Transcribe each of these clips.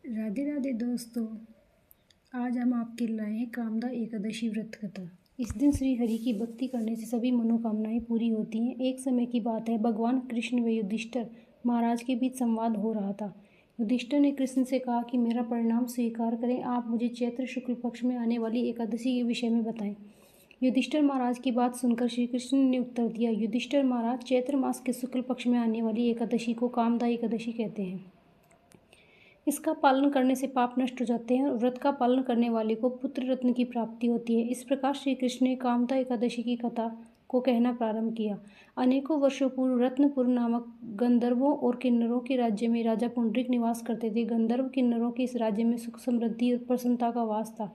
राधे राधे दोस्तों। आज हम आपके लाए हैं कामदा एकादशी व्रत कथा। इस दिन श्री हरि की भक्ति करने से सभी मनोकामनाएं पूरी होती हैं। एक समय की बात है, भगवान कृष्ण व युधिष्ठिर महाराज के बीच संवाद हो रहा था। युधिष्ठिर ने कृष्ण से कहा कि मेरा परिणाम स्वीकार करें, आप मुझे चैत्र शुक्ल पक्ष में आने वाली एकादशी के विषय में बताएं। युधिष्ठिर महाराज की बात सुनकर श्री कृष्ण ने उत्तर दिया, युधिष्ठिर महाराज, चैत्र मास के शुक्ल पक्ष में आने वाली एकादशी को कामदा एकादशी कहते हैं। इसका पालन करने से पाप नष्ट हो जाते हैं और व्रत का पालन करने वाले को पुत्र रत्न की प्राप्ति होती है। इस प्रकार श्री कृष्ण ने कामदा एकादशी की कथा को कहना प्रारंभ किया। अनेकों वर्षों पूर्व रत्नपुर नामक गंधर्वों और किन्नरों के राज्य में राजा पुंडरीक निवास करते थे। गंधर्व किन्नरों के इस राज्य में सुख समृद्धि और प्रसन्नता का वास था।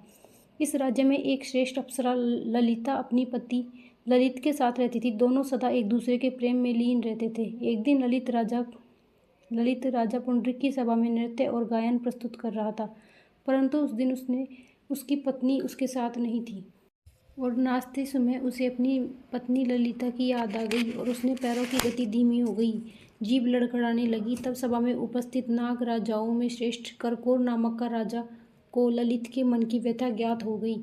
इस राज्य में एक श्रेष्ठ अप्सरा ललिता अपनी पति ललित के साथ रहती थी। दोनों सदा एक दूसरे के प्रेम में लीन रहते थे। एक दिन ललित राजा पुंडरीक की सभा में नृत्य और गायन प्रस्तुत कर रहा था, परंतु उस दिन उसकी पत्नी उसके साथ नहीं थी और नाचते समय उसे अपनी पत्नी ललिता की याद आ गई और उसने पैरों की गति धीमी हो गई, जीभ लड़खड़ाने लगी। तब सभा में उपस्थित नाग राजाओं में श्रेष्ठ करकोर नामक का राजा को ललित के मन की व्यथा ज्ञात हो गई।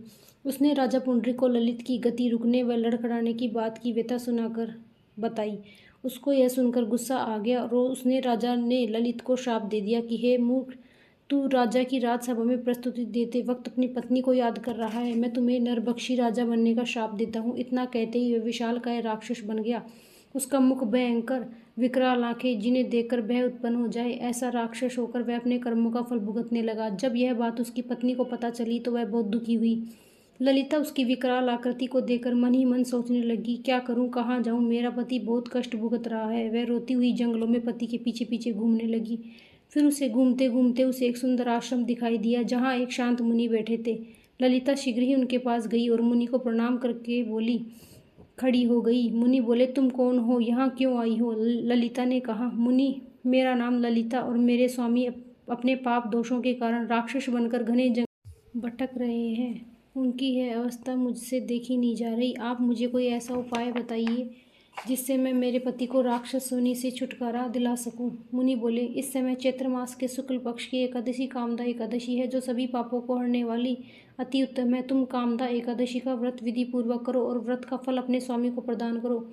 उसने राजा पुंडरीक को ललित की गति रुकने व लड़खड़ाने की बात की व्यथा सुनाकर बताई। उसको यह सुनकर गुस्सा आ गया और उसने राजा ने ललित को श्राप दे दिया कि हे मूर्ख, तू राजा की राजसभा में प्रस्तुति देते वक्त अपनी पत्नी को याद कर रहा है। मैं तुम्हें नरभक्षी राजा बनने का श्राप देता हूँ। इतना कहते ही वह विशालकाय राक्षस बन गया। उसका मुख भयंकर, विकराल आंखें, जिन्हें देखकर भय उत्पन्न हो जाए, ऐसा राक्षस होकर वह अपने कर्मों का फल भुगतने लगा। जब यह बात उसकी पत्नी को पता चली तो वह बहुत दुखी हुई। ललिता उसकी विकराल आकृति को देखकर मन ही मन सोचने लगी, क्या करूं, कहाँ जाऊं, मेरा पति बहुत कष्ट भुगत रहा है। वह रोती हुई जंगलों में पति के पीछे पीछे घूमने लगी। फिर उसे घूमते घूमते उसे एक सुंदर आश्रम दिखाई दिया जहाँ एक शांत मुनि बैठे थे। ललिता शीघ्र ही उनके पास गई और मुनि को प्रणाम करके खड़ी हो गई। मुनि बोले, तुम कौन हो, यहाँ क्यों आई हो? ललिता ने कहा, मुनि, मेरा नाम ललिता और मेरे स्वामी अपने पाप दोषों के कारण राक्षस बनकर घने जंगल भटक रहे हैं। उनकी यह अवस्था मुझसे देखी नहीं जा रही। आप मुझे कोई ऐसा उपाय बताइए जिससे मैं मेरे पति को राक्षस योनि से छुटकारा दिला सकूं। मुनि बोले, इस समय चैत्र मास के शुक्ल पक्ष की एकादशी कामदा एकादशी है, जो सभी पापों को हरने वाली अति उत्तम है। तुम कामदा एकादशी का व्रत विधि पूर्वक करो और व्रत का फल अपने स्वामी को प्रदान करो।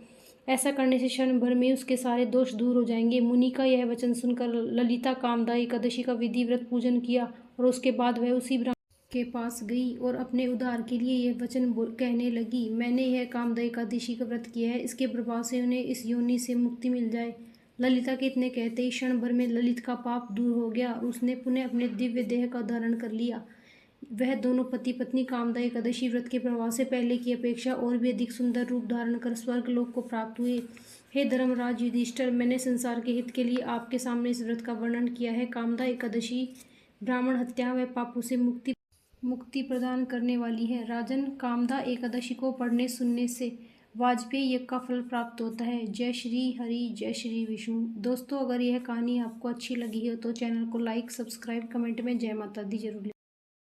ऐसा करने से क्षण भर में उसके सारे दोष दूर हो जाएंगे। मुनि का यह वचन सुनकर ललिता कामदा एकादशी का विधि व्रत पूजन किया और उसके बाद वह उसी के पास गई और अपने उद्धार के लिए यह वचन कहने लगी, मैंने यह कामदा एकादशी का व्रत किया है, इसके प्रभाव से उन्हें इस योनि से मुक्ति मिल जाए। ललिता के इतने कहते ही क्षण भर में ललित का पाप दूर हो गया और उसने पुनः अपने दिव्य देह का धारण कर लिया। वह दोनों पति पत्नी कामदा एकादशी व्रत के प्रभाव से पहले की अपेक्षा और भी अधिक सुंदर रूप धारण कर स्वर्ग लोक को प्राप्त हुए। हे धर्मराज युधिष्ठिर, मैंने संसार के हित के लिए आपके सामने इस व्रत का वर्णन किया है। कामदा एकादशी ब्राह्मण हत्या व पापों से मुक्ति प्रदान करने वाली है। राजन, कामदा एकादशी को पढ़ने सुनने से वाजपेयी यज्ञ का फल प्राप्त होता है। जय श्री हरि, जय श्री विष्णु। दोस्तों, अगर यह कहानी आपको अच्छी लगी हो तो चैनल को लाइक, सब्सक्राइब, कमेंट में जय माता दी जरूर लिखें।